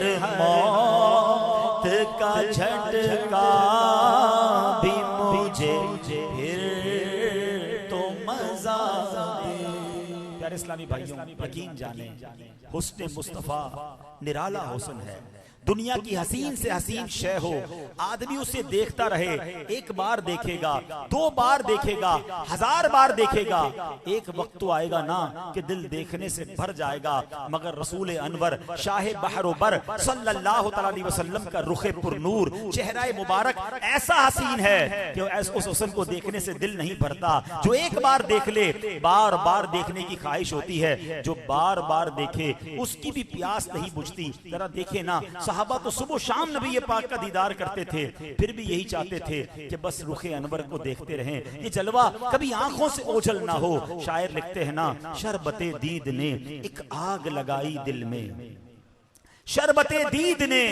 मगर मौत का झटका भी मुझे फिर तो मजा दे। प्यारे इस्लामी भाइयों, यकीन जाने हुस्न मुस्तफा निराला हुस्न है। दुनिया की हसीन से हसीन शय हो, आदमी उसे देखता रहे, एक बार देखेगा, दो बार देखेगा, 1000 बार देखेगा, एक वक्त तो आएगा ना कि दिल देखने से भर जाएगा। मगर रसूल अनवर शाह बहरोबर सल्लल्लाहु अलैहि वसल्लम का रुखे पुरनूर चेहरा मुबारक ऐसा हसीन है कि उस हुस्न को देखने से दिल नहीं भरता। जो एक बार देख ले, बार बार देखने की ख्वाहिश होती है। जो बार बार देखे उसकी भी प्यास नहीं बुझती। जरा देखे ना, सहाबा तो सुबह शाम नबी पाक का दीदार करते थे, फिर भी यही चाहते थे कि बस रुखे अनवर को देखते रहें, ये जलवा कभी आंखों से ओझल ना हो। शायर लिखते हैं ना, शरबते दीद ने एक आग लगाई दिल में, शरबते दीद ने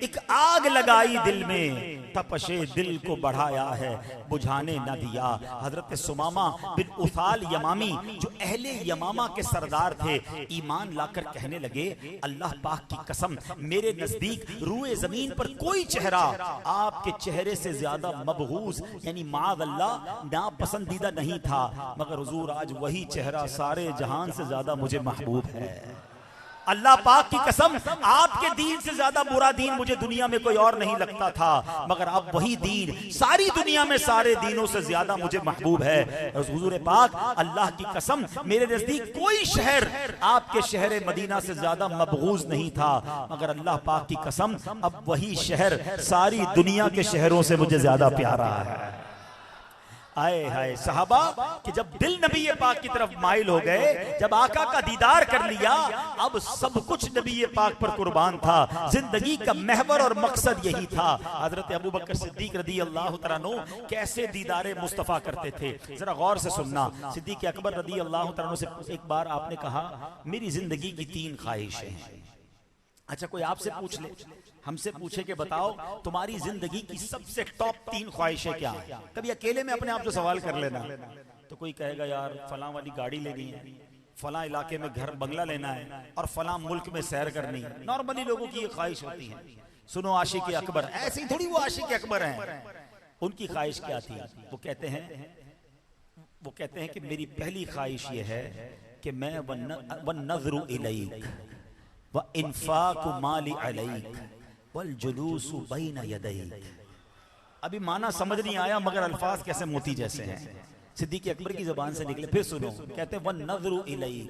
एक आग लगाई दिल में, तपशे दिल को बढ़ाया है बुझाने न दिया। हजरत सुमामा बिन उसाल यमामी जो अहले यमामा के सरदार थे, ईमान लाकर कहने लगे, अल्लाह पाक की कसम, मेरे नजदीक रूए जमीन पर कोई चेहरा आपके चेहरे से ज्यादा मबगूज यानी माद अल्लाह नापसंदीदा नहीं था, मगर हुजूर आज वही चेहरा सारे जहान से ज्यादा मुझे महबूब है। अल्लाह पाक की कसम, आपके दीन से ज्यादा बुरा दीन मुझे दुनिया में कोई और नहीं लगता था, मगर अब वही दीन सारी दुनिया में सारे दीनों से ज्यादा मुझे महबूब है। हुजूर पाक, अल्लाह की कसम, मेरे नजदीक कोई शहर आपके शहर मदीना से ज्यादा मबगूज नहीं था, मगर अल्लाह पाक की कसम, अब वही शहर सारी दुनिया के शहरों से मुझे ज्यादा प्यारा है। आए हाय सहाबा कि जब दिल नबी पाक की तरफ माइल हो गए, जब आका का दीदार कर लिया, अब सब कुछ नबी पाक पर कुर्बान था। जिंदगी का महवर और मकसद यही था। हजरत अबू बकर सिद्दीक रदी अल्लाह तआला अन्हु कैसे दीदारे मुस्तफा करते थे, जरा गौर से सुनना। सिद्दीक अकबर रदी अल्लाह तआला अन्हु से एक बार आपने कहा, मेरी जिंदगी की 3 ख्वाहिशें हैं। अच्छा, कोई आपसे पूछ ले, हमसे पूछे कि बताओ तुम्हारी जिंदगी की सबसे टॉप 3 ख्वाहिशें क्या है। कभी अकेले में अपने आप से सवाल कर लेना। तो कोई कहेगा यार फलां वाली गाड़ी लेनी है, फलां इलाके में घर बंगला लेना है, और फलां मुल्क में सैर करनी है। नॉर्मली लोगों की ये ख्वाहिश होती है। सुनो आशिक अकबर, ऐसी थोड़ी वो आशिक अकबर हैं। उनकी ख्वाहिश क्या थी? वो कहते हैं कि मेरी पहली ख्वाहिश ये है कि मैं वन नज़रु इलैक व इन्फाकु माली अलैक वल जुलूसु बैना यदैक। अभी माना समझ नहीं आया, मगर अल्फाज कैसे मोती जैसे हैं, सिद्दीक अकबर की जुबान से निकले। फिर सुनो, कहते हैं वन नज़रु इलैक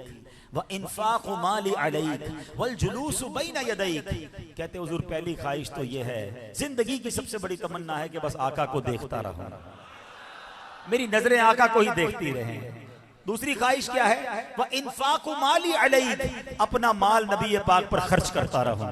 व इन्फाकु माली अलैक वल जुलूसु बैना यदैक। कहते हैं हुजूर पहली ख्वाहिश तो ये है, जिंदगी की सबसे बड़ी तमन्ना है कि बस आका को देखता रहूं, मेरी नजरें आका को ही देखती रहें। दूसरी ख्वाहिश क्या है? वह इन्फाकु माली अलैक, अपना माल नबी पाक पर खर्च करता रहूं।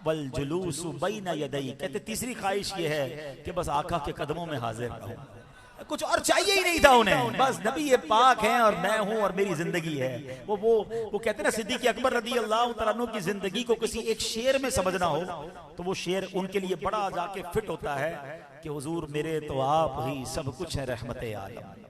वल जुलूसु बैना यदैक, कहते तीसरी ख्वाहिश ये है कि बस आका के कदमों में हाजिर रहूं। कुछ और चाहिए ही नहीं था उन्हें, बस नबी ये पाक हैं और मैं हूं और मेरी जिंदगी है। वो कहते ना, सिद्दीक अकबर रदी अल्लाह तआला अन्हु की जिंदगी को किसी एक शेर में समझना हो तो वो शेर उनके लिए बड़ा जाके फिट होता है कि हुजूर मेरे तो आप ही सब कुछ है रहमते आलम,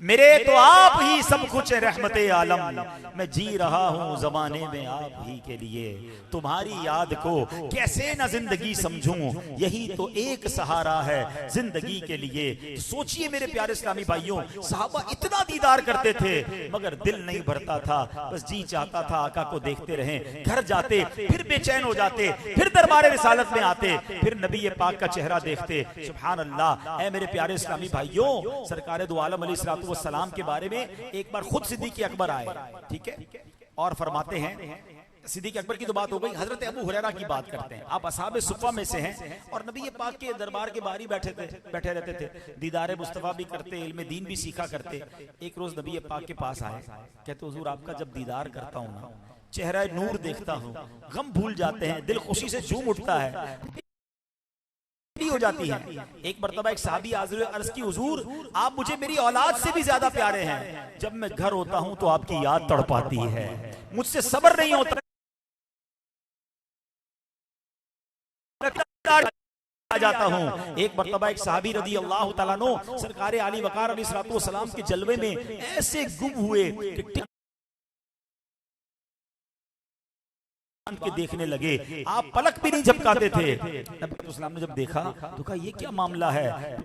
मेरे तो आप ही सब कुछ है रहमते आलम। मैं जी रहा हूं जमाने में आप ही के लिए, तुम्हारी याद को कैसे न जिंदगी समझूं, यही तो एक सहारा है जिंदगी के लिए। तो सोचिए मेरे प्यारे इस्लामी भाइयों, सहाबा इतना दीदार करते थे मगर दिल नहीं भरता था, बस जी चाहता था आका को देखते रहें। घर जाते फिर बेचैन हो जाते, फिर दरबार रिसालत में आते, फिर नबी पाक का चेहरा देखते। सुभान अल्लाह। ऐ मेरे प्यारे इस्लामी भाइयों, सरकार दो आलम अलैहि सलाम के बारे में एक बार खुद सिद्दीक अकबर आए, ठीक है, और फरमाते हैं, सिद्दीक अकबर की तो बात हो गई, हजरत अबू हुरैरा की बात करते हैं। आप असहाबे सुफ़ा में से हैं और नबी पाक के दरबार के बाहर बैठे रहते थे, दीदार मुस्तफा भी करते, इल्म दीन भी सीखा करते। एक रोज नबी पाक के पास आए, कहते हुजूर आपका जब दीदार करता हूँ ना, चेहरा नूर देखता हूँ, गम भूल जाते हैं, दिल खुशी से झूम उठता है, हो जाती है। एक मर्तबा एक सहाबी अर्ज की, हुजूर आप मुझे मेरी औलाद से भी ज्यादा प्यारे हैं, जब मैं घर होता हूं तो आपकी याद तड़पाती है, मुझसे सब्र नहीं होता जाता हूं। एक मर्तबा एक सहाबी रदी अल्लाह तआला अन्हु सरकार आली वकार अलैहि सलाम के जलवे में ऐसे गुम हुए कि के देखने लगे, आप पलक भी नहीं झपकाते थे। नबी इस्लाम ने जब देखा तो कहा ये क्या मामला है,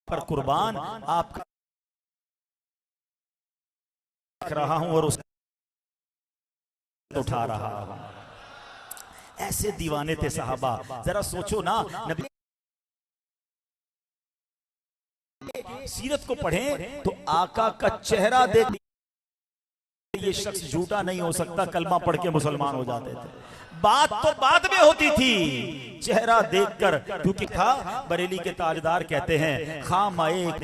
पर कुर्बान आप रहा हूं और उसे उठा रहा हूं। ऐसे दीवाने थे सहाबा। जरा सोचो ना, नबी सीरत को पढ़ें तो आका का चेहरा देख ये शख्स झूठा नहीं हो सकता, कलमा पढ़ के मुसलमान हो जाते थे। बात तो बाद में होती थी, चेहरा देखकर, क्योंकि था बरेली के ताजदार कहते हैं खामाए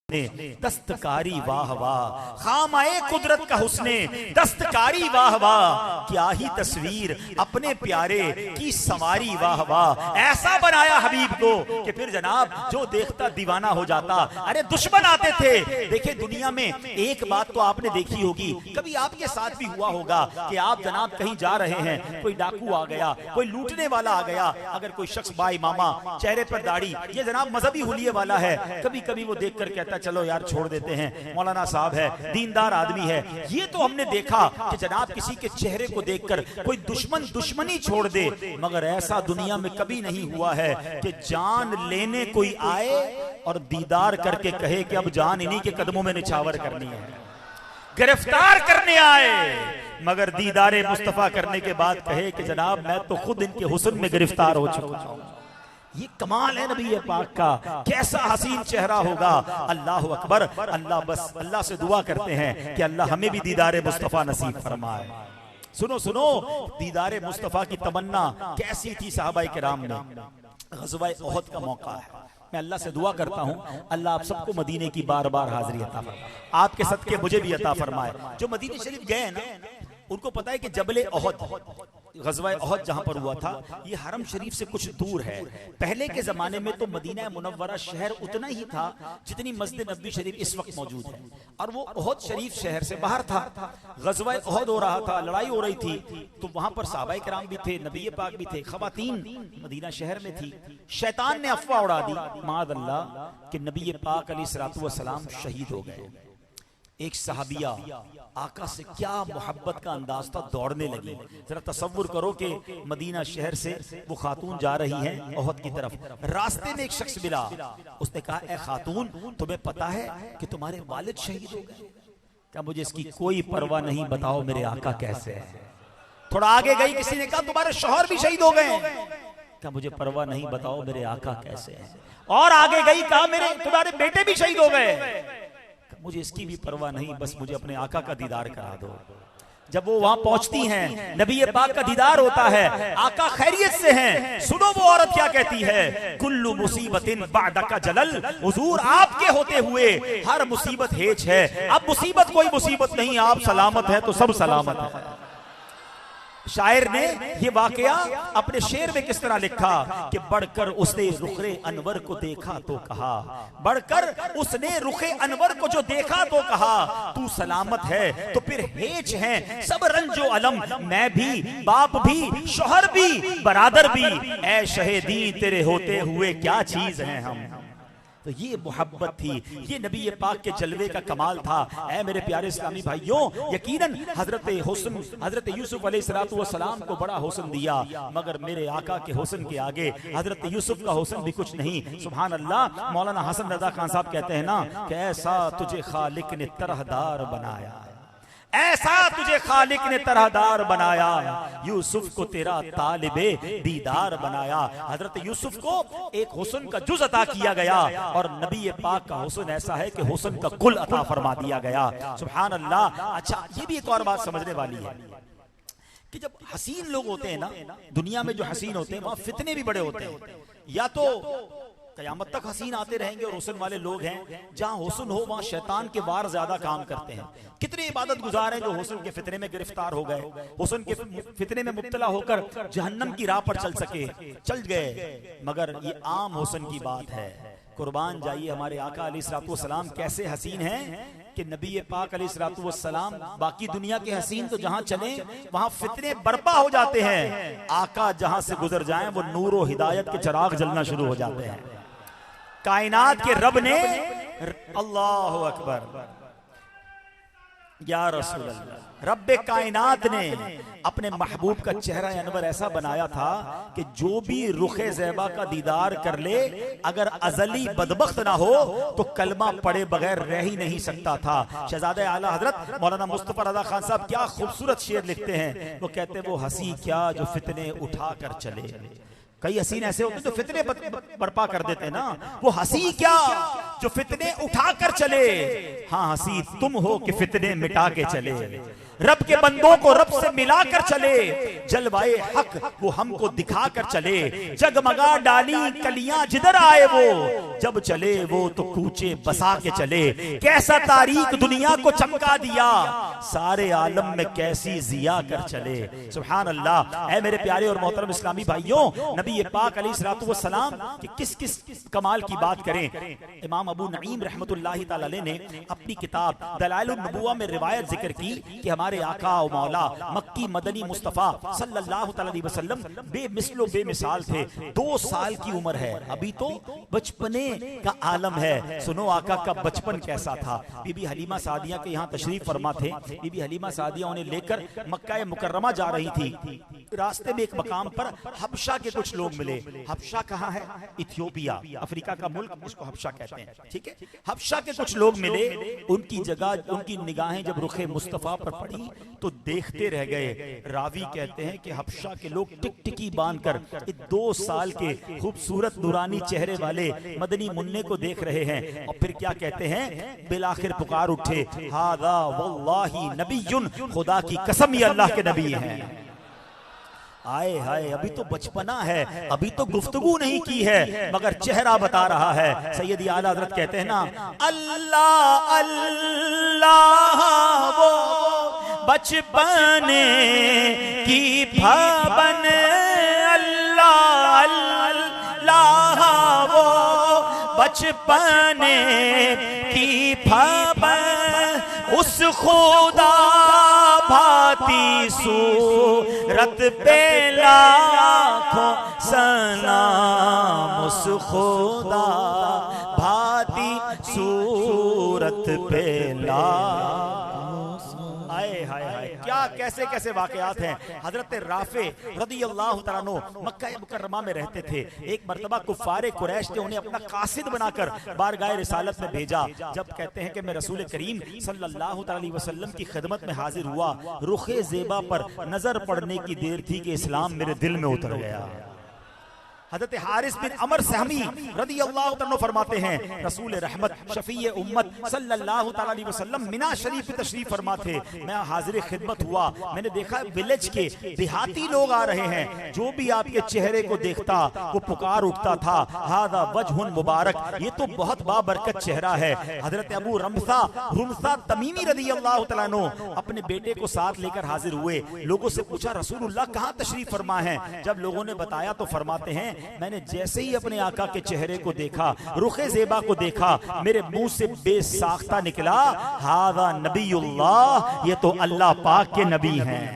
दस्तकारी वाह वाह, खामाए कुदरत का हुस्ने दस्तकारी वाह वाह, क्या ही तस्वीर अपने प्यारे की सवारी वाह वाह। ऐसा बनाया हबीब को कि फिर जनाब जो देखता दीवाना हो जाता। अरे दुश्मन आते थे। देखिए दुनिया में एक बात तो आपने देखी होगी, कभी आपके साथ भी हुआ होगा कि आप जनाब कहीं जा रहे हैं, कोई डाकू आ गया, कोई लूटने वाला आ गया, अगर कोई शख्स बाई मामा, चेहरे पर दाढ़ी, ये जनाब मजहबी हुलिये वाला है, कभी कभी वो देखकर कहता चलो यार छोड़ देते हैं, मौलाना साहब है, दीनदार आदमी है। ये तो हमने देखा कि जनाब किसी के चेहरे को देखकर कोई दुश्मन दुश्मनी छोड़ दे, मगर ऐसा दुनिया में कभी नहीं हुआ है कि जान लेने कोई आए और दीदार करके कहे कि अब जान इन्हीं के कदमों में निछावर करनी है। गिरफ्तार करने आए मगर दीदारे मुस्तफा करने के बाद कहे कि जनाब मैं तो खुद इनके हुस्न में गिरफ्तार हो चुका हूं। ये कमाल है नबी पाक का, कैसा हसीन चेहरा होगा। अल्लाह अकबर। अल्लाह बस अल्लाह से दुआ करते हैं कि अल्लाह हमें भी दीदारे मुस्तफा नसीब फरमाए। सुनो सुनो, दीदारे मुस्तफा की तमन्ना कैसी थी सहाबाए किराम में। ग़ज़वा उहद का मौका है, मैं अल्लाह से दुआ करता हूँ अल्लाह आप सबको मदीने की बार बार हाजिरी अता फरमाए, आपके सदके मुझे भी अता फरमाए। जो मदीने शरीफ गए ना उनको पता है कि जबले उहद, ग़ज़वा उहद जहां पर हुआ था, ये हरम शरीफ से कुछ दूर है। पहले के जमाने में तो मदीना मुनव्वरा शहर उतना ही था जितनी मस्जिद नबी शरीफ इस वक्त मौजूद है, और वो उहद शरीफ शहर से बाहर था। ग़ज़वा उहद हो रहा था, लड़ाई हो रही थी, तो वहां पर सहाबाए किराम भी थे, नबी पाक भी थे, ख़वातीन मदीना शहर में थी। शैतान ने अफवाह उड़ा दी माअल्लाह कि नबी पाक अलैहिस्सलातु वस्सलाम शहीद हो गए। एक सहाबिया आका से क्या मोहब्बत का अंदाज था, दौड़ने लगी। जरा तसव्वुर करो कि मदीना शहर से वो खातून जा रही हैं उहद की तरफ, रास्ते में एक शख्स मिला, उसने कहा ए खातून तुम्हें पता है कि तुम्हारे वालिद शहीद हो गए? क्या मुझे इसकी कोई परवाह नहीं, बताओ मेरे आका कैसे है। थोड़ा आगे गई, किसी ने कहा तुम्हारे शौहर भी शहीद हो गए? क्या मुझे परवाह नहीं, बताओ मेरे आका कैसे है। और आगे गई, कहा मेरे तुम्हारे बेटे भी शहीद हो गए? मुझे इसकी भी परवाह नहीं, बस मुझे अपने आका का दीदार करा दो। जब वो वहां पहुंचती हैं, नबी पाक का दीदार होता है, आका खैरियत से हैं। सुनो वो औरत क्या कहती है, कुल्लु मुसीबतिन बादका जलल, हुजूर आपके होते हुए हर मुसीबत हेज है, अब मुसीबत कोई मुसीबत नहीं, आप सलामत है तो सब सलामत है। शायर ने ये वाकया अपने शेर में किस तरह लिखा कि बढ़कर उसने रुखे अनवर को देखा तो कहा, बढ़कर उसने रुखे अनवर को जो देखा तो कहा, तू सलामत है तो फिर हेज है सब रंजो अलम, मैं भी बाप भी शौहर भी बरादर भी, ऐ शहीदी तेरे होते हुए क्या चीज हैं हम। तो ये मोहब्बत थी, ये नबी पाक के जलवे का कमाल था। ऐ मेरे प्यारे इस्लामी भाइयों, यकीनन हजरत यूसुफ अलैहिस्सलाम को बड़ा हुस्न दिया, मगर मेरे आका के हुस्न के आगे हजरत यूसुफ का हुस्न भी कुछ नहीं। सुभान अल्लाह। मौलाना हसन रजा खान साहब कहते हैं ना कि ऐसा तुझे खालिक ने तरहदार बनाया, ऐसा तुझे खालिक ने तरहदार बनाया, यूसुफ को तेरा तालिबे दीदार बनाया। हजरत यूसुफ को एक हुस्न का जुज अता किया गया, और नबी पाक का हुस्न ऐसा है कि हुस्न का कुल अता फरमा दिया गया। सुभान अल्लाह। अच्छा, ये भी एक और बात समझने वाली है कि जब हसीन लोग होते हैं ना दुनिया में, जो हसीन होते हैं वहां फितने भी बड़े होते हैं। या तो कयामत तक हसीन आते रहेंगे और हुस्न वाले लोग हैं, जहां हुस्न हो वहां शैतान के वार ज्यादा काम करते हैं। कितने इबादत गुजार हैं जो हुस्न के फितने में गिरफ्तार हो गए, हुस्न के फितने में मुब्तला होकर जहन्नम की राह पर चल गए, मगर ये आम हुस्न की बात है। कुर्बान जाइए, हमारे आका अलैहिस्सलाम कैसे हसीन हैं कि नबी पाक अलैहिस्सलाम, बाकी दुनिया के हसीन तो जहां चले वहां फितने बर्पा हो जाते हैं, आका जहां से गुजर जाएं वो नूर और हिदायत के चिराग जलना शुरू हो जाते हैं। कायनात के रब ने, अल्लाह अकबर, या रसूल अल्लाह, रब्बे कायनात ने अपने महबूब का चेहरा अनवर ऐसा बनाया था कि जो भी रुखे ज़ैबा का दीदार कर ले, अगर अजली बदबख्त ना हो तो कलमा पढ़े बगैर रह ही नहीं सकता था। शहजादे आला हजरत मौलाना मुस्तफा रज़ा खान साहब क्या खूबसूरत शेर लिखते हैं। वो कहते हैं, वो हंसी क्या जो फितने उठा कर चले। कई हसीन ऐसे होते जो फितने बर्पा कर देते हैं ना, वो हंसी क्या जो फितने उठा कर चले। हाँ, हंसी तुम हो कि फितने मिटा के चले। रब के बंदों को रब से मिला कर चले, जलवाए हक वो हमको दिखा कर चले। जगमगा डाली कलियां जिधर आए वो, जब चले वो तो कूचे बसा के चले। कैसा तारीख दुनिया को चमका दिया, सारे आलम में कैसी जिया कर चले। सुभान अल्लाह। ऐ मेरे प्यारे और मोहतरम इस्लामी भाइयों, नबी पाक अलैहिस्सलाम की किस किस कमाल की बात करें। इमाम अबू नईम रहमतुल्लाहि तआला अलैह ने अपनी किताब दलाइलुन नबुव्वा में रिवायत जिक्र की कि हमारे आका और मौला मक्की मदनी मुस्तफा सल्लल्लाहु अलैहि वसल्लम बेमिसलो बेमिसाल थे। 2 साल की उम्र है, अभी तो बचपने का आलम है। सुनो आका का बचपन कैसा था। बीबी हलीमा सादिया के यहाँ तशरीफ फरमा थे। बीबी हलीमा सादिया उन्हें लेकर मक्का मुकर्रमा जा रही थी। रास्ते में एक मकाम पर हबशा के कुछ लोग मिले। हबशा कहाँ है? इथियोपिया, अफ्रीका का मुल्क, इसको हबशा कहते हैं। ठीक है, हबशा के कुछ लोग मिले। उनकी जगह, उनकी निगाहें जब रुखे मुस्तफा पर पड़ी तो देखते रह गए। रावी कहते हैं कि हबशा के लोग टिकटिकी बांधकर 2 साल के खूबसूरत नूरानी चेहरे वाले मदनी मुन्ने को देख रहे हैं। और फिर क्या कहते हैं? बिलाखिर पुकार उठे, हादा वल्लाही नबियुन, खुदा की कसम ये अल्लाह के नबी हैं। आए हाय, अभी तो बचपना है, अभी तो गुफ्तगू नहीं की है, मगर चेहरा बता रहा है। सैयदी आला हज़रत कहते हैं ना, अल्लाह अल्लाह वो बचपन की पाबन, अल्लाह अल्लाह वो बचपन की पाबन, उस खुदा भाती सूरत पे लाखों सलाम, उस खुदा भाती सूरत पे लाखों। आए हाय हाय, क्या कैसे कैसे वाकयात हैं। हजरत राफे रदियल्लाहु तआला अन्हु मक्का मुकर्रमा में रहते थे। एक मर्तबा कुफ्फारे कुरैश ने उन्हें अपना कासिद बनाकर बारगाह रिसालत में भेजा। जब कहते हैं कि मैं रसूल करीम सल्लल्लाहु अलैहि वसल्लम की खिदमत में हाजिर हुआ, रुखे ज़ेबा पर नजर पड़ने की देर थी कि इस्लाम मेरे दिल में उतर गया। हज़रत हारिस बिन अमर सहमी रदियल्लाहु तआला अन्हु फरमाते हैं, रसूल रहमत शफीए उम्मत सल्लल्लाहु तआला अलैहि वसल्लम मिना शरीफ पे तशरीफ फरमा थे। मैं हाजिर खिदमत हुआ, मैंने देखा विलेज के देहाती लोग आ रहे हैं। जो भी आपके चेहरे को देखता वो पुकार उठता था, हादा वजहुन मुबारक, ये तो बहुत बाबरकत चेहरा है। हजरत अबू रुमसा तमीमी रदियल्लाहु तआला अन्हु अपने बेटे को साथ लेकर हाजिर हुए। लोगों से पूछा, रसूलुल्लाह कहाँ तशरीफ फरमा है? जब लोगों ने बताया तो फरमाते हैं, मैंने जैसे ही अपने आका के चेहरे को देखा, रुखे ज़ेबा को देखा, मेरे मुंह से बेसाख्ता निकला, हादा नबीउल्लाह, ये तो अल्लाह पाक के नबी हैं।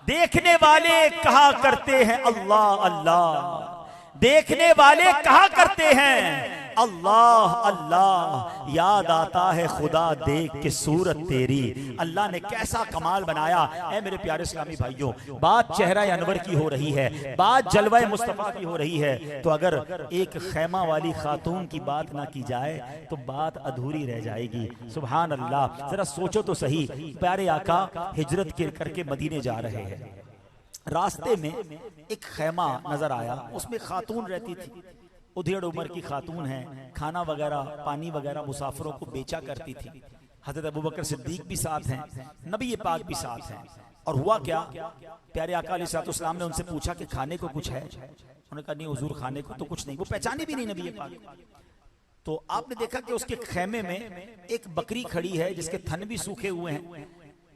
देखने वाले कहा करते हैं अल्लाह अल्लाह, देखने वाले कहा करते हैं अल्लाह अल्लाह, याद आता है खुदा देख के सूरत तेरी। अल्लाह ने कैसा कमाल बनाया। ऐ मेरे प्यारे इस्लामी भाइयों, बात चेहरा अनवर की हो रही है, बात जलवा मुस्तफा की हो रही है, तो अगर एक खैमा वाली खातून की बात ना की जाए तो बात अधूरी रह जाएगी। सुभान अल्लाह। जरा सोचो तो सही, प्यारे आका हिजरत करके मदीने जा रहे हैं। रास्ते में एक खैमा नजर आया, उसमें खातून रहती थी, उधेड़ उम्र की खातून है, खाना वगैरह पानी वगैरह मुसाफिरों को बेचा करती थी। हजरत अबू बकर सिद्दीक भी साथ हैं, नबी पाक भी साथ हैं। और हुआ क्या, प्यारे आका अलैहिस्सलाम ने उनसे पूछा कि खाने को कुछ है? उन्होंने कहा नहीं हुजूर, खाने को तो कुछ नहीं। वो पहचाने भी नहीं नबी पाक। तो आपने देखा कि उसके खेमे में एक बकरी खड़ी है जिसके थन भी सूखे हुए हैं,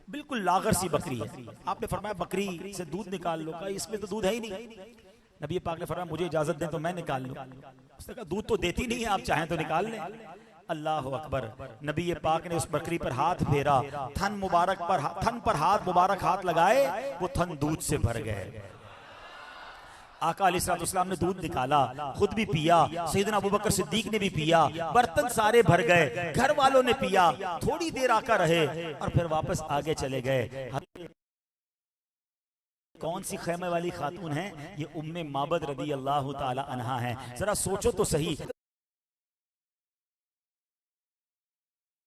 बिल्कुल लागर सी बकरी है। आपने फरमाया बकरी से दूध निकाल लो। कहा इसमें तो दूध है ही नहीं। नबी पाक ने फरमाया मुझे इजाजत दें तो मैं निकाल लूं। उसने कहा दूध तो देती नहीं है, आप चाहें तो निकाल लें। अल्लाह अकबर। नबी पाक ने उस बकरी पर हाथ फेरा, थन पर हाथ मुबारक हाथ लगाए, वो थन दूध से भर गए। आका अलैहिस्सलाम ने दूध निकाला, खुद भी पिया, सैयदना अबू बकर सिद्दीक ने भी पिया, बर्तन सारे भर गए, घर वालों ने पिया, थोड़ी देर आका रहे और फिर वापस आगे चले गए। कौन सी खैमे वाली खातून है? ये उम्मे माबद रदी अल्लाह ताला अन्हा है। जरा सोचो तो सही।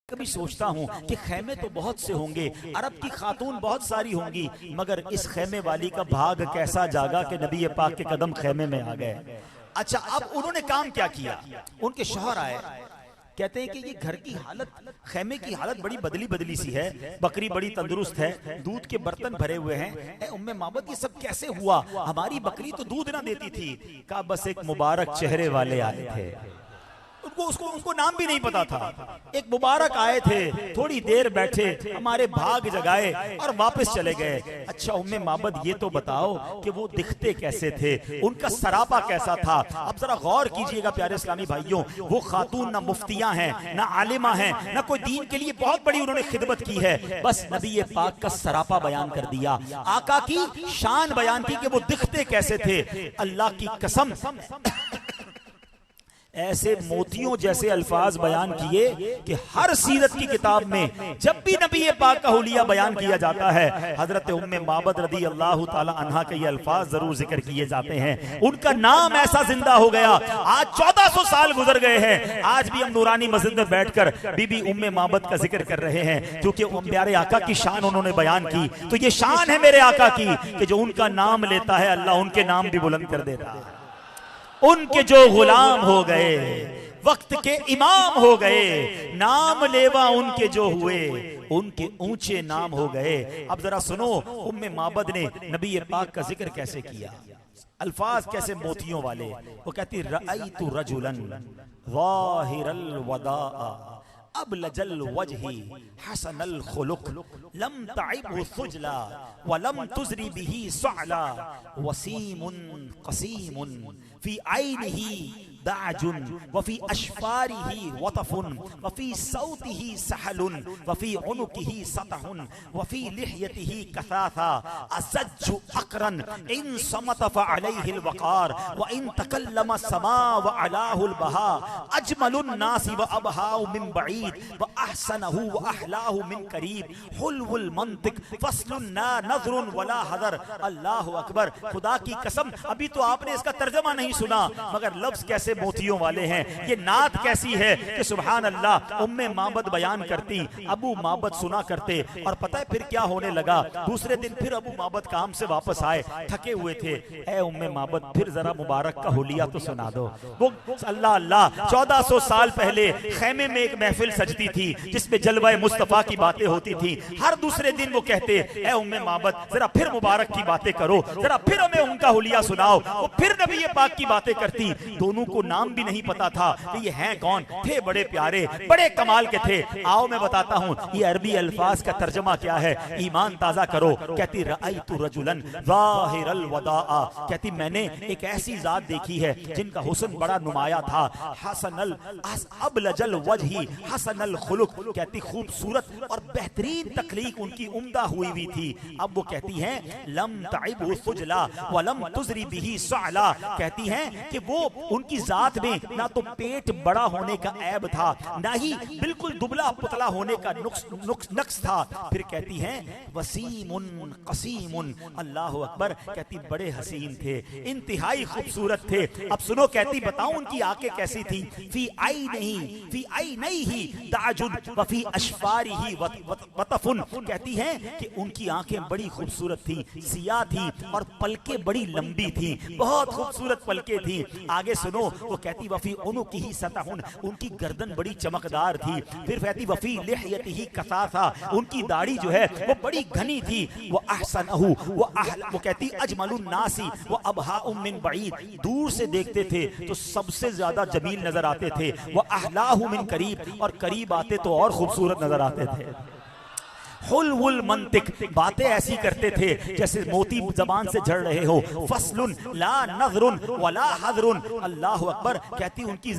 कभी सोचता हूँ कि खैमे तो बहुत से होंगे, अरब की खातून बहुत सारी होंगी, मगर इस खैमे वाली का भाग कैसा जागा कि नबी पाक के कदम खैमे में आ गए। अच्छा, अब उन्होंने काम क्या किया? उनके शौहर आए, कहते हैं कि ये घर की हालत, खैमे की हालत बड़ी बदली बदली सी है, बकरी बड़ी तंदुरुस्त है, दूध के बर्तन भरे हुए हैं। ए उम्मे माबद, ये सब कैसे हुआ? हमारी बकरी तो दूध ना देती थी। कहा बस एक मुबारक चेहरे वाले आए थे, उनको नाम भी नहीं पता था। एक मुबारक आए थे, थोड़ी देर बैठे, हमारे भाग जगाए और वापस चले गए। अच्छा उम्मे माबद, ये तो बताओ कि वो दिखते कैसे थे, उनका सरापा कैसा था? अब जरा गौर कीजिएगा प्यारे इस्लामी भाइयों, वो खातून ना मुफ्तियां हैं, ना आलिमा हैं, ना कोई दीन के लिए बहुत बड़ी उन्होंने खिदमत की है, बस नबी पाक का सरापा बयान कर दिया, आका की शान बयान की कि वो दिखते कैसे थे। अल्लाह की कसम, ऐसे मोतियों जैसे अल्फाज बयान किए कि हर सीरत की किताब में जब भी नबी पाक का हुलिया बयान किया जाता है, हजरत उम्मे माबद रदी अल्लाह ताला अन्हा के ये अल्फाज जरूर जिक्र किए जाते हैं। उनका नाम ऐसा जिंदा हो गया। आज 1400 साल गुजर गए हैं, आज भी हम नूरानी मस्जिद में बैठकर बीबी उम्मे माबद का जिक्र कर रहे हैं, क्योंकि प्यारे आका की शान उन्होंने बयान की। तो ये शान है मेरे आका की कि जो उनका नाम लेता है, अल्लाह उनके नाम भी बुलंद कर देता है। उनके जो गुलाम हो गए, वक्त के इमाम हो गए, नाम लेवा उनके जो हुए, उनके ऊंचे नाम हो गए। अब जरा सुनो उम्मे माबद ने नबी पाक का जिक्र कैसे किया, अल्फाज कैसे मोतियों वाले। वो कहती रअयतु रजुलन ज़ाहिरल वदाअ अबलजल वजही हसनल खुलुक लम तइबहु सुजला व लम तुजरी बिही सअला वसीमुन कसीमुन फी ऐनिही दाजुन वफी अशफारिही वतफुन वफी सौतिही सहलुन वफी उनुकिही सतहुन वफी लिहयतिही कसासा अज़ज्जु अकरन इन समत फअलैहिल वक़ार व इन तकल्लम समा व अलाहुल बहा अजमलुन नासी व अबहाउ मिन बईद व अहसनहु व अहलाहु मिन करीब हुलवुल मंतिक फस्लुन ना नज़रुन वला हज़र। अल्लाहु अकबर। खुदा की कसम, अभी तो आपने इसका तर्जुमा नहीं सुना, मगर लफ्ज कैसे मोतियों वाले हैं। ये नात कैसी है कि सुभान अल्लाह, उम्मे माबद बयान करती, अबू माबद सुना करते। और पता है फिर क्या होने लगा? दूसरे दिन फिर अबू माबद काम से वापस आए, थके हुए थे। ए उम्मे माबद, फिर जरा मुबारक का हुलिया तो सुना दो। वो अल्लाह अल्लाह 1400 साल पहले खैमे में एक महफिल सजती थी जिसमें जलवाए मुस्तफा की बातें होती थी। हर दूसरे दिन वो कहते, ए उम्मे माबद जरा फिर मुबारक की बातें करो, जरा फिर हमें उनका हुलिया सुनाओ। वो फिर नबी पाक की बातें करती। दोनों को नाम भी नहीं पता था कि ये हैं कौन, थे बड़े प्यारे, बड़े कमाल के थे। आओ मैं बताता हूँ ये अरबी अल्फाज का तर्जुमा क्या है, ईमान ताजा करो। कहती रअयतु रजुलन ज़ाहिरल वदाअ, कहती मैंने एक ऐसी जात देखी है जिनका हुस्न बड़ा नुमाया था, हसनल अबलजल वजही हसनल खुलुक, कहती खूबसूरत और बेहतरीन तख्लीक उनकी उम्दा हुई हुई थी। अब वो कहती हैं लम तइबहु सुजला व लम तुजरी बिही सअला, कहती हैं कि वो उनकी जात में ना तो पेट बड़ा होने का ऐब था, ना ही बिल्कुल दुबला पुतला होने का नक्स था। फिर कहती हैं वसीमुन कसीमुन, अल्लाह अकबर, कहती बड़े हसीन थे, इंतहाई खूबसूरत थे। अब सुनो, कहती बताऊं उनकी आंखें कैसी थी? फी ऐनिही दाजुन व फी अशफारिही वतफुन, कहती हैं कि उनकी आंखें बड़ी खूबसूरत थी, सियाह थी और पलकें बड़ी लंबी थी, बहुत खूबसूरत पलकें थी। आगे सुनो, वो कहती वफी उनुकिही सतहुन, उनकी गर्दन बड़ी चमकदार थी। फिर कहती वफी लिहयतिही कसासा, उनकी दाढ़ी जो है वो बड़ी घनी थी। वो अहसनहु वो कहती अजमलुन नासी वो अबहाउ मिन बईद, दूर से देखते थे तो सबसे ज्यादा जमील नजर आते थे। वो अहलाहु मिन करीब, और करीब आते तो और खूबसूरत नजर आते थे। हुलवुल मंतिक, बातें ऐसी करते थे जैसे मोती जबान से झड़ रहे हो। फसलुन ला नज़रुन वला हज़रुन, अल्लाह अकबर, कहती उनकी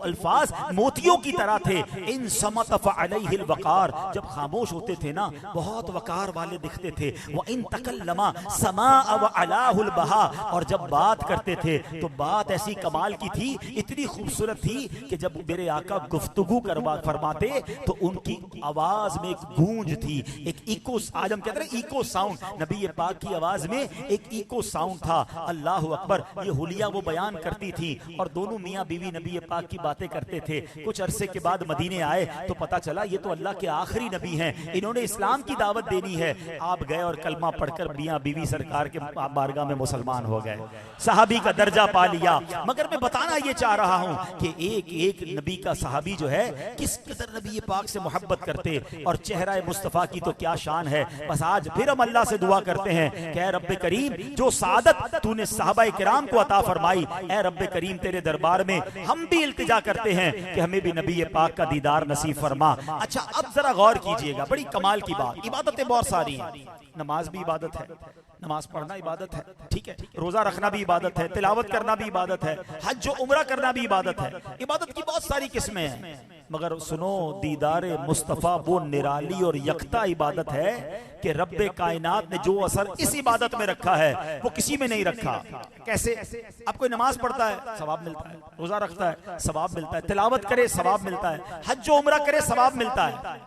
अल्फाज मोतियों की तरह थे। इन समत फअलैहिल वक़ार, जब खामोश होते थे ना बहुत वकार वाले दिखते थे। व इन तकल्लमा समा व अलाहुल बहा, और जब बात करते थे तो बात ऐसी कमाल की थी, इतनी खूबसूरत थी कि जब मेरे आका गुफ्तगू फरमाते तो उनकी आवाज में एक गूंज थी, एक इको, आज हम कहते हैं इको साउंड, नबी पाक की आवाज में एक इको साउंड था। अल्लाह अकबर, ये हुलिया वो बयान करती थी और दोनों मियाँ बीवी नबी पाक की बातें करते थे। कुछ अरसे के बाद मदीने आए तो पता चला ये तो अल्लाह के आखिरी नबी हैं, इन्होंने इस्लाम की दावत देनी है। आप गए और कलमा पढ़कर मियाँ बीवी सरकार के बारगाह में मुसलमान हो गए, सहाबी का दर्जा पा लिया। मगर मैं बताना ये चाह रहा हूं कि एक एक नबी का सहाबी जो है किस कदर नबी पाक से मोहब्बत करते, और चेहरा मुस्तफ़ा की तो क्या शान है। बस आज फिर हम अल्लाह से दुआ करते हैं कि ऐ रब्बे करीम, जो सादत तूने सहाबाए किराम को अता फरमाई, ऐ रब्बे करीम तेरे दरबार में हम भी इल्तिजा करते हैं कि हमें भी नबी पाक का दीदार नसीब फरमा। अच्छा, अब जरा गौर कीजिएगा, बड़ी कमाल की बात, इबादतें बहुत सारी हैं, नमाज भी इबादत है, नमाज पढ़ना इबादत है, ठीक है, रोजा रखना भी इबादत है, तिलावत करना भी इबादत है, हज और उम्रा करना भी इबादत है। इबादत की बहुत सारी किस्में हैं, मगर सुनो, दीदारे मुस्तफ़ा वो निराली और यकता इबादत है कि रब्बे कायनात ने जो असर इस इबादत में रखा है वो किसी में नहीं रखा। कैसे? आप कोई नमाज पढ़ता है सवाब मिलता है, रोजा रखता है सवाब मिलता है, तिलावत करे सवाब मिलता है, हज और उम्रा करे सवाब मिलता है,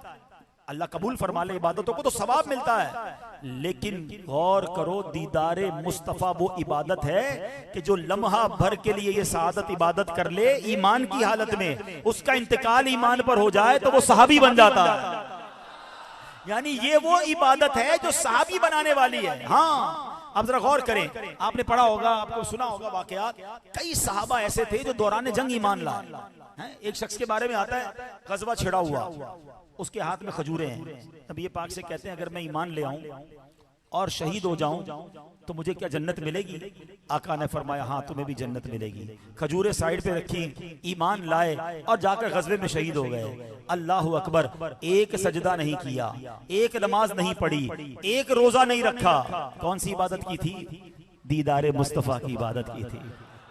अल्लाह कबूल फरमा ले इबादतों को तो सवाब मिलता है। लेकिन गौर करो, दीदारे मुस्तफ़ा वो इबादत है कि जो लम्हा भर के लिए ये सादत इबादत कर ले ईमान की हालत में, उसका इंतकाल ईमान पर हो जाए तो वो सहाबी बन जाता है। यानी ये वो इबादत है जो सहाबी बनाने वाली है। हाँ, अब जरा गौर करें, आपने पढ़ा होगा, आपको सुना होगा वाकयात, कई सहाबा ऐसे थे जो दौरान जंग ईमान लाए। एक शख्स के बारे में आता है, गजवा छिड़ा हुआ, उसके हाथ में खजूरें हैं। तब ये पाक से कहते हैं अगर मैं ईमान ले आऊं और शहीद हो जाऊं तो मुझे क्या जन्नत मिलेगी? आका ने फरमाया हाँ, तुम्हें भी जन्नत मिलेगी। खजूरें साइड पे रखी, ईमान लाए और जाकर गजवे में शहीद हो गए। अल्लाह अकबर, एक सजदा नहीं किया, एक नमाज नहीं पढ़ी, एक रोजा नहीं रखा। कौन सी इबादत की थी? दीदारे मुस्तफा की इबादत की थी।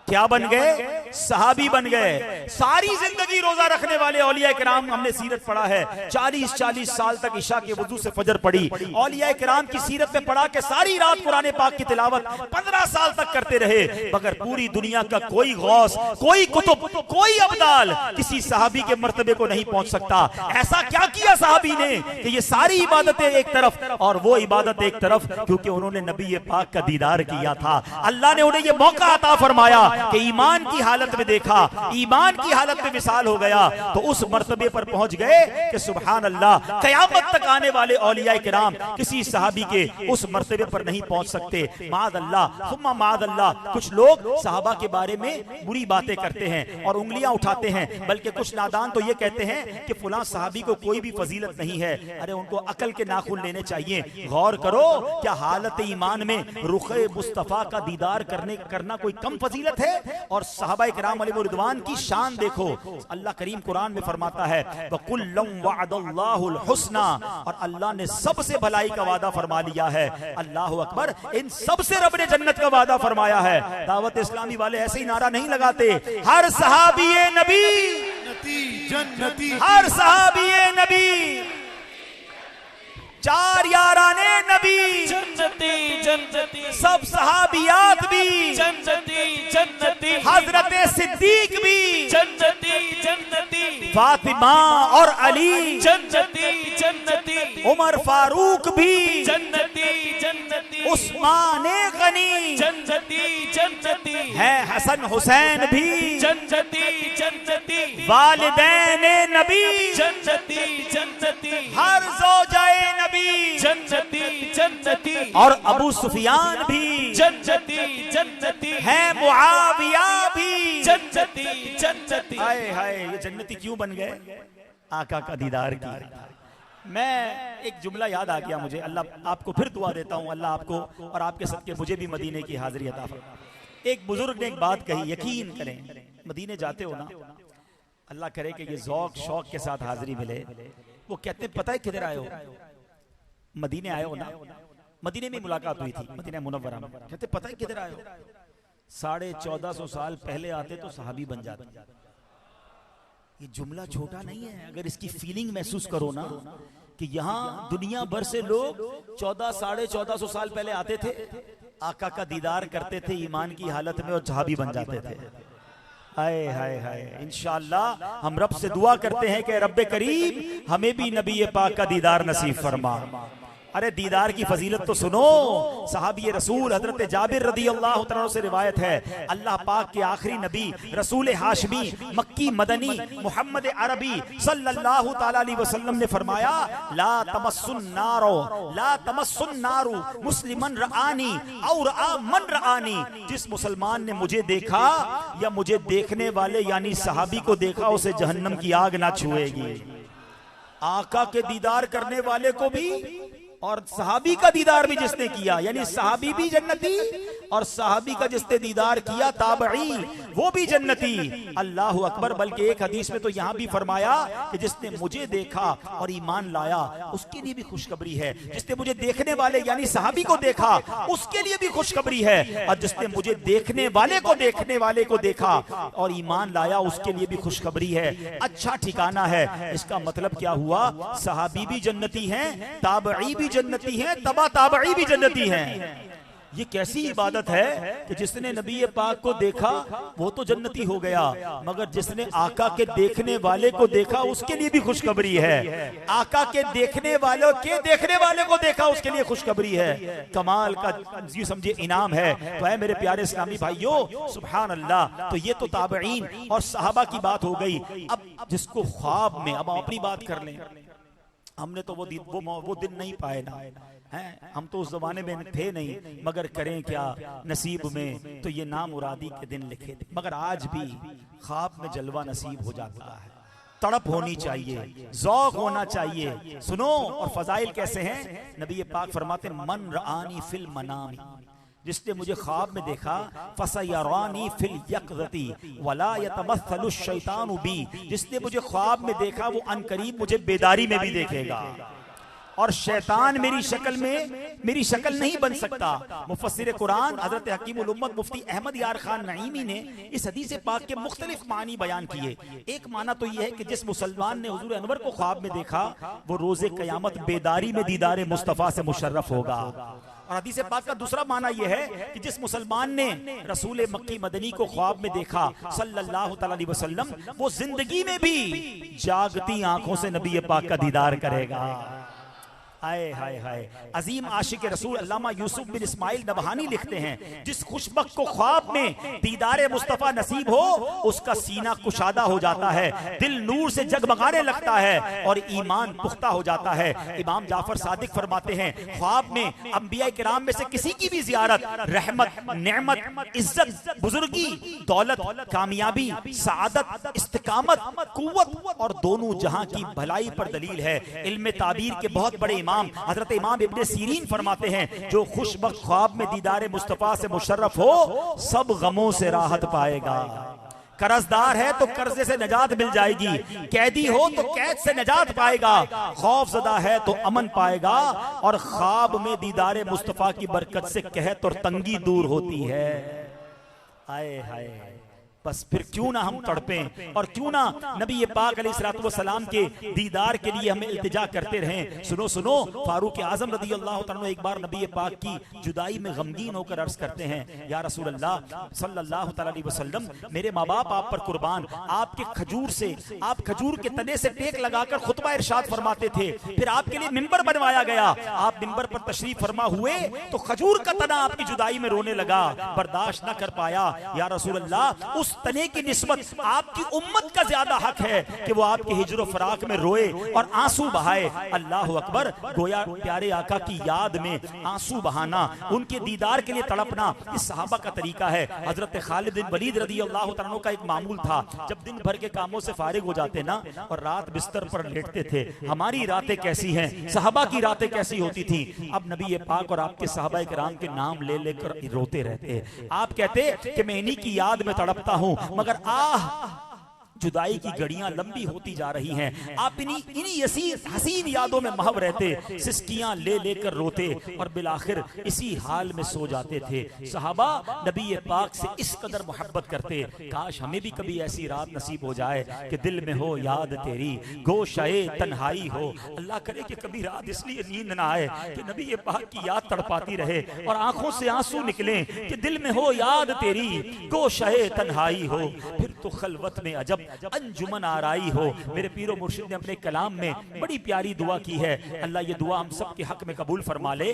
क्या बन गए? सहाबी बन गए। सारी जिंदगी रोजा रखने वाले औलिया किराम, हमने सीरत पढ़ा है, 40-40 साल तक इशा के वजू से फजर पढ़ी। औलिया किराम की सीरत में पढ़ा के सारी रात कुरान पाक की तिलावत 15 साल तक करते रहे, मगर पूरी दुनिया का कोई गौस, कोई कुतुब, कोई अब्दाल किसी सहाबी के मर्तबे को नहीं पहुंच सकता। ऐसा क्या किया सहाबी ने कि ये सारी इबादतें एक तरफ और वो इबादत एक तरफ? क्योंकि उन्होंने नबी पाक का दीदार किया था। अल्लाह ने उन्हें ये मौका अता फरमाया कि ईमान की हालत में देखा, ईमान की हालत में विसाल हो गया तो उस मर्तबे पर पहुंच गए कि सुभान अल्लाह, कयामत तक आने वाले औलिया किराम किसी सहाबी के उस मर्तबे पर नहीं पहुंच सकते। माद अल्लाह सुम्मा माद अल्लाह। कुछ लोग सहाबा के बारे में बुरी बातें करते हैं और उंगलियां उठाते हैं, बल्कि कुछ नादान तो ये कहते हैं कि फलां सहाबी को कोई भी फजीलत नहीं है। अरे उनको अकल के नाखून लेने चाहिए। गौर करो, क्या हालत ईमान में रुखे मुस्तफा का दीदार करना कोई कम फजीलत है? और सहाबा किराम अलैहिर्रिदवान की शान देखो। अल्लाह करीम कुरान में फरमाता है वकुल्लम वअदल्लाहुल हुस्ना, और अल्लाह ने सबसे भलाई का वादा फरमा लिया है। अल्लाह अकबर, इन सबसे रब ने जन्नत का वादा फरमाया है। दावत इस्लामी वाले ऐसे ही नारा नहीं लगाते, हर सहाबी नबी जन्नती, हर सहाबी नबी, चार याराने नबी जन्नती जन्नती, सब सहाबियात भी जन्नती जन्नती, हजरत सिद्दीक भी जन्नती जन्नती, फातिमा और अली जन्नती जन्नती, उमर फारूक भी जन्नती जन्नती, उस्मान गनी जन्नती जन्नती, है, हसन हुसैन भी जन्नती जन्नती, वालिदैन नबी जन्नती जन्नती, हर ज़ौजाए नबी जन्नती जन्नती, और अबू सुफियान भी जन्नती जन्नती, है, मुआविया भी जन्नती जन्नती। हाय हाय, ये जन्नती क्यों बन गए? आका का दीदार किया। मैं एक जुमला याद आ गया मुझे, अल्लाह आपको फिर दुआ देता हूँ, अल्लाह आपको और आपके सदके मुझे भी मदीने की हाजिरी अता फरमाए। एक बुजुर्ग ने एक बात कही, यकीन करें, मदीने जाते हो ना, अल्लाह करे कि ये ज़ौक शौक के साथ हाजिरी मिले। वो कहते हैं पता है किधर आए हो? मदीने आए हो ना, मदीने में मुलाकात हुई थी, मदीना मुनव्वरा में। कहते पता है किधर आए हो? 1450 साल पहले आते तो सहाबी बन जाते। ये जुमला छोटा नहीं है, अगर इसकी फीलिंग महसूस करो ना कि यहाँ दुनिया भर से लोग 1400-1450 साल पहले आते थे, आका का दीदार करते थे ईमान की हालत में और सहाबी बन जाते थे। हाय हाय हाय, इंशाअल्लाह हम रब से दुआ करते हैं कि रब्बे करीम हमें भी नबी पाक का दीदार नसीब फरमा। अरे दीदार की फजीलत तो सुनो, सहाबी रसूल हजरत जाबिर रदी अल्लाह तआला से रिवायत है, अल्लाह पाक के आखिरी नबी रसूल हाशमी मक्की मदनी मोहम्मद अरबी सल्लल्लाहु तआला अलैहि वसल्लम ने फरमाया, ला तमस्सुन नारू मुस्लिमन रआनी और मन रआनी, जिस मुसलमान ने मुझे देखा या मुझे देखने वाले यानी सहाबी को देखा, उसे जहन्नम की आग ना छुएगी। आका के दीदार करने वाले को भी और सहाबी का दीदार भी जिसने किया, यानी सहाबी भी जन्नती और सहाबी का जिसने दीदार किया ताबई वो भी जन्नती। अल्लाह अकबर। बल्कि एक हदीस में तो यहां भी फरमाया कि जिसने मुझे देखा और ईमान लाया उसके लिए भी खुशखबरी है, जिसने मुझे देखने वाले यानी सहाबी को देखा उसके लिए भी खुशखबरी है, और जिसने मुझे देखने वाले को देखा और ईमान लाया उसके लिए भी खुशखबरी है। अच्छा ठिकाना है। इसका मतलब क्या हुआ? सहाबी भी जन्नती हैं, ताबई भी जन्नती हैं, तबा ताबई भी जन्नती हैं। ये कैसी इबादत है कि जिसने नबी पाक को देखा वो तो जन्नती हो गया, मगर जिसने आका के देखने वाले को देखा उसके लिए भी खुशखबरी है। आका के देखने वालों के देखने वाले को देखा उसके लिए खुशखबरी है। कमाल का ये समझिए इनाम है। तो है मेरे प्यारे इस्लामी भाइयों, सुभान अल्लाह। तो ये तो ताबईन और सहाबा की बात हो गई। अब जिसको ख्वाब में, अब अपनी बात कर लें, हमने तो वो दिन नहीं पाए ना हैं, हम तो उस जमाने में थे नहीं, मगर करें क्या, नसीब में तो ये नामुरादी के दिन लिखे थे। मगर आज भी ख्वाब में जलवा नसीब हो जाता है। तड़प होनी चाहिए, ज़ौक़ होना चाहिए। सुनो, और फजाइल कैसे हैं? नबी पाक फरमाते मन रआनी फिल मनामी, जिसने मुझे ख्वाब में देखा, फसयरानी फिल यक़ज़ती वला यतमस्सलु शैतानु बी, जिसने मुझे ख्वाब में देखा वो अनकरीब मुझे बेदारी में भी देखेगा, और शैतान मेरी शक्ल नहीं बन सकता। मुफस्सिर कुरान हजरत हकीमुल उम्मत मुफ्ती अहमद यार खान नईमी ने इस हदीस पाक के मुख्तलिफ मानी बयान किए। एक माना तो यह है कि जिस मुसलमान ने हुजूर अनवर को ख्वाब में देखा वो रोजे क़यामत बेदारी में दीदारे मुस्तफ़ा से मुशर्रफ होगा। और हदीस पाक का दूसरा माना यह है कि जिस मुसलमान ने रसूल मक्की मदनी को ख्वाब में देखा सल्लल्लाहु अलैहि वसल्लम, वो जिंदगी में भी जागती आंखों से नबी पाक का दीदार करेगा। हाय हाय हाय। अजीम आशिक रसूल अल्लामा यूसुफ बिन इस्माइल नबहानी लिखते हैं, जिस खुशबख्त को ख्वाब में दीदारे मुस्तफ़ा नसीब हो उसका सीना कुशादा हो जाता है, दिल नूर से जगमगाने लगता है और ईमान पुख्ता हो जाता है। इमाम जाफर सादिक फरमाते हैं, ख्वाब में अंबिया किराम में से किसी की भी जियारत रहमत, नेमत, इज्जत, बुजुर्गी, दौलत, कामयाबी, सआदत, इस्तिकामत, कुव्वत और दोनों जहां की भलाई पर दलील है। इल्म ताबीर के बहुत बड़े इमाम हजरत इमाम इब्ने सीरीन फरमाते हैं, जो खुशबख्त ख्वाब में दीदारे मुस्तफा से मुशर्रफ हो सब गमों से राहत पाएगा। कर्जदार है तो कर्जे से नजात मिल जाएगी, कैदी हो तो कैद से नजात पाएगा, खौफजदा है तो अमन पाएगा, और ख्वाब में दीदारे मुस्तफा की बरकत से कहत और तंगी दूर होती है। आए हाय, बस फिर क्यों ना हम तड़पें और क्यों ना नबी पाक अलैहिस्सलाम के दीदार के लिए हमें इल्तिजा करते रहें। सुनो सुनो, फारूक आजम रदी अल्लाह तआला एक बार नबी पाक की जुदाई में गमगीन होकर अर्ज करते हैं, या रसूल अल्लाह सल्लल्लाहु अलैहि वसल्लम, मेरे माँ बाप आप पर कुर्बान, आपके खजूर से, आप खजूर के तने से टेक लगाकर खुतबा इरशाद फरमाते थे, फिर आपके लिए मिंबर बनवाया गया, आप मिंबर पर तशरीफ फरमा हुए तो खजूर का तना आपकी जुदाई में रोने लगा, बर्दाश्त न कर पाया। या रसूल अल्लाह, उस तने की निस्बत आपकी उम्मत का ज्यादा हक है कि वो आपके हिजर फराक में रोए और आंसू बहाए। अल्लाह अकबर। गोया प्यारे आका की याद में आंसू बहाना, उनके दीदार के लिए तड़पना, इस सहाबा का तरीका है। हजरत खालिद बिन वलीद रदी अल्लाह तआला अन्हु का एक मामूल था, जब दिन भर के कामों से फारिग हो जाते ना और रात बिस्तर पर लेटते थे, हमारी रातें कैसी हैं, सहाबा की रातें कैसी होती थी। अब नबी पाक और आपके सहाबा किराम के नाम ले लेकर रोते रहते। आप कहते कि मैं इन्हीं की याद में तड़पता हूं, मगर जुदाई की घड़ियां लंबी होती जा रही हैं। आप इन्हीं हसीन यादों में महव रहते, सिसकियां ले लेकर रोते और बिलाखिर इसी हाल में सो जाते थे। सहाबा नबी पाक से इस कदर मोहब्बत करते, काश हमें भी कभी ऐसी रात नसीब हो जाए कि दिल में हो याद तेरी, गोशाए तन्हाई हो। अल्लाह करे कि कभी रात इसलिए नींद ना आए कि नबी पाक की याद तड़पाती रहे और आंखों से आंसू निकले कि दिल में हो याद तेरी, गोशाए तन्हाई हो। फिर तो खलवत में अजब अंजुमन आराई हो। मेरे पीरो मुर्शिद ने अपने कलाम में बड़ी प्यारी दुआ की है, अल्लाह ये दुआ हम सब के हक में कबूल फरमा ले।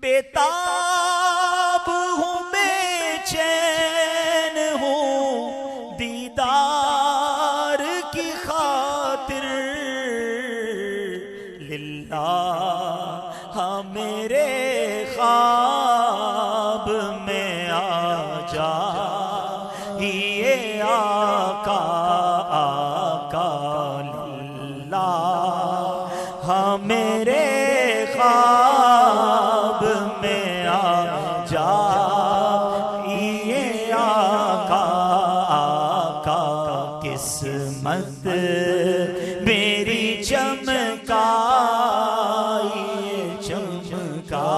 बेताब हूँ बेचैन हूँ दीदार की खातिर, लिल्लाह मेरे ख्वाब में आ जा, ये आका आका लिल्लाह मेरे ख्वाब में आ जा, ये आका आका किस्मत मेरी चमकाई चमकाई।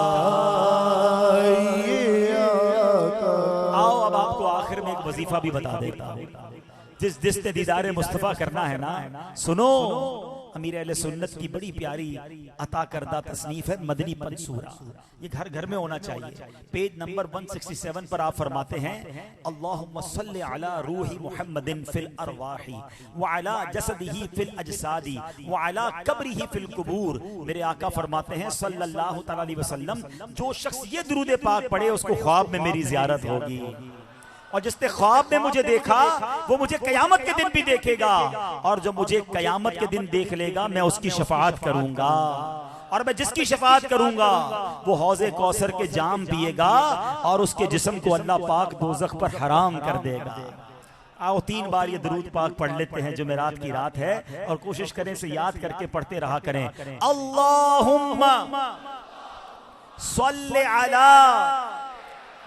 आओ अब आपको आखिर में एक वजीफा भी बता देता हूं। जिस ने दीदारे मुस्तफा करना है ना, सुनो, अमीर अहले सुन्नत की बड़ी प्यारी अता करदा तसनीफ है मदनी पंसूरा, ये घर घर में होना चाहिए। पेज नंबर 167 पर आप फरमाते हैं, अल्लाहुम्मा सल्ली अला रूही मुहम्मदिन फिल अरवाही व अला जसदिही फिल अजसादी व अला कब्रिही फिल कुबूर। मेरे आका फरमाते हैं सल्लल्लाहु तआला अलैहि वसल्लम, जो शख्स ये दुरूद पाक पढ़े उसको ख्वाब में मेरी जियारत होगी, और जिसने ख्वाब में मुझे देखा वो मुझे कयामत के दिन भी देखेगा, और जो मुझे कयामत के दिन देख लेगा मैं उसकी शफाअत करूंगा, और मैं जिसकी शफाअत करूंगा वो हौज़े कौसर के जाम पिएगा और उसके जिस्म को अल्लाह पाक दोज़ख पर हराम कर देगा। आओ 3 बार ये दरूद पाक पढ़ लेते हैं, जुमेरात की रात है, और कोशिश करें इसे याद करके पढ़ते रहा करें। अल्लाहुम्मा सल्ली अला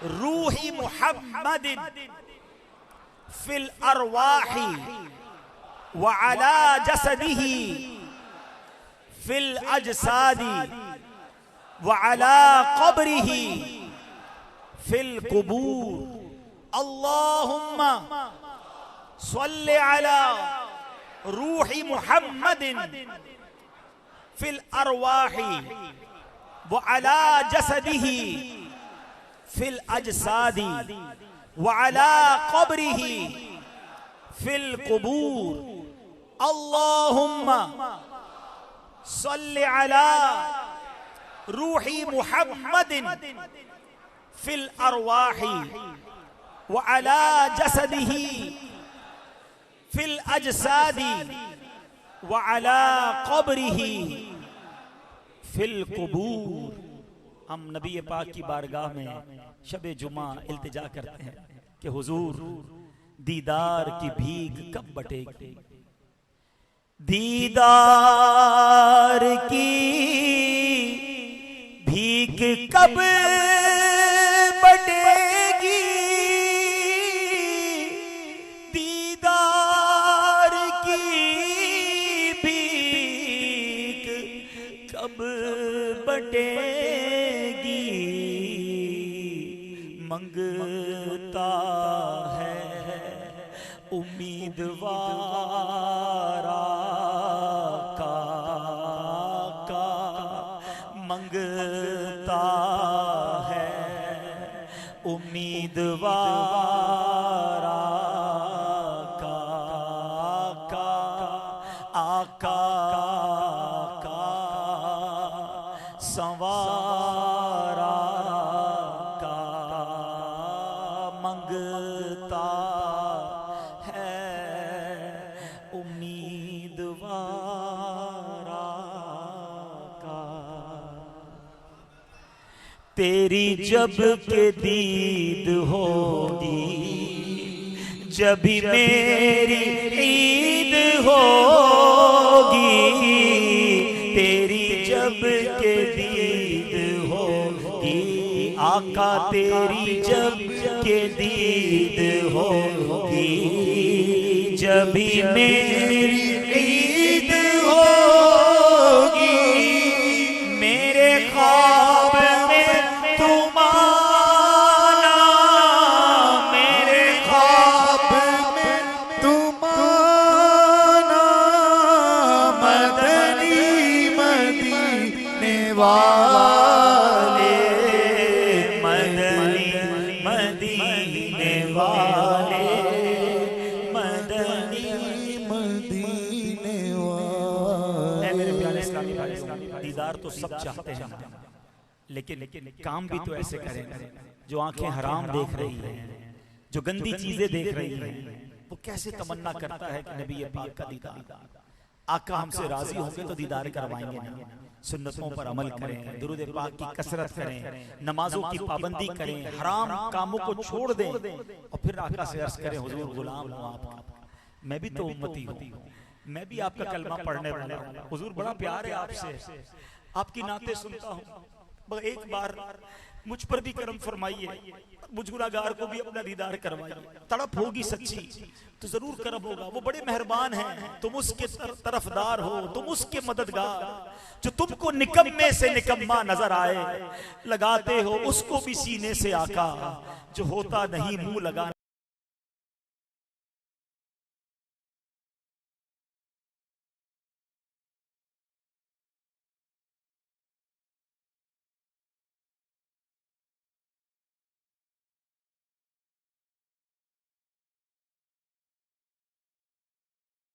रूही मुहम्मदिन फिल अरवाही व अला जसदिही फिल अजसादी व अला कब्रिही फिल कुबूर। अल्लाहुम्मा सल्ली अला रूही मुहम्मदिन फिल अरवाही व अला जसदिही फिल अजसादी व अला कब्रिही फिल कुबूर। अल्लाहुम्मा सल्ली अला रूही मुहम्मदिन फिल अरवाही व अला जसदिही फिल अजसादी व अला कब्रिही फिल कुबूर। हम नबी पाक की बारगाह में शबे जुमा इल्तिजा करते हैं कि हुजूर दीदार की भीख कब बटेगी, दीदार की भीख कब बटेगी, दीदार की भीख कब बटेगी, मंगता है उम्मीदवारा का मंगता है उम्मीदवारा का आका का संवारा का मंगता है उम्मीदवारा का। तेरी जब के दीद होगी जब मेरी ईद होगी, तेरी जब के दीद होगी आका तेरी जब के दीद होगी, जब भी मेरी ईद होगी। मेरे ख्वाब में तुम आना, मेरे ख्वाब में तुम आना, मदनी मदीने वाले, मदनी मदीने वाले, मदनी मदीने वाले। मेरे प्यारे इस्लामी भाई, दीदार तो सब चाहते हैं, लेकिन काम भी तो ऐसे करें। जो आंखें हराम देख रही हैं, जो गंदी चीजें देख रही हैं, वो कैसे तमन्ना करता है कि नबी पाक का दीदार। आका हमसे राजी होंगे तो दीदार करवाएंगे ना। सुन्नतों पर अमल करें, दुरूद पाक की कसरत करें, नमाजों की पाबंदी करें, हराम कामों को छोड़ दें और फिर आका से अर्ज करें, हुजूर गुलाम हूं आपका, मैं भी तो उम्मती हूं, मैं भी आपका कलमा पढ़ने वाला हूं। हुजूर बड़ा प्यार है आपसे, आपकी नाते सुनता हूं, एक बार मुझ पर भी करम फरमाइए, मुझ गुनाहगार को भी अपना दीदार करवाइए। तड़प होगी सच्ची तो जरूर करम होगा। वो बड़े मेहरबान हैं, तुम उसके तरफदार हो, तुम उसके मददगार। जो तुमको निकम्मे से निकम्मा नजर आए, लगाते हो उसको भी सीने से आका। जो होता नहीं मुंह लगा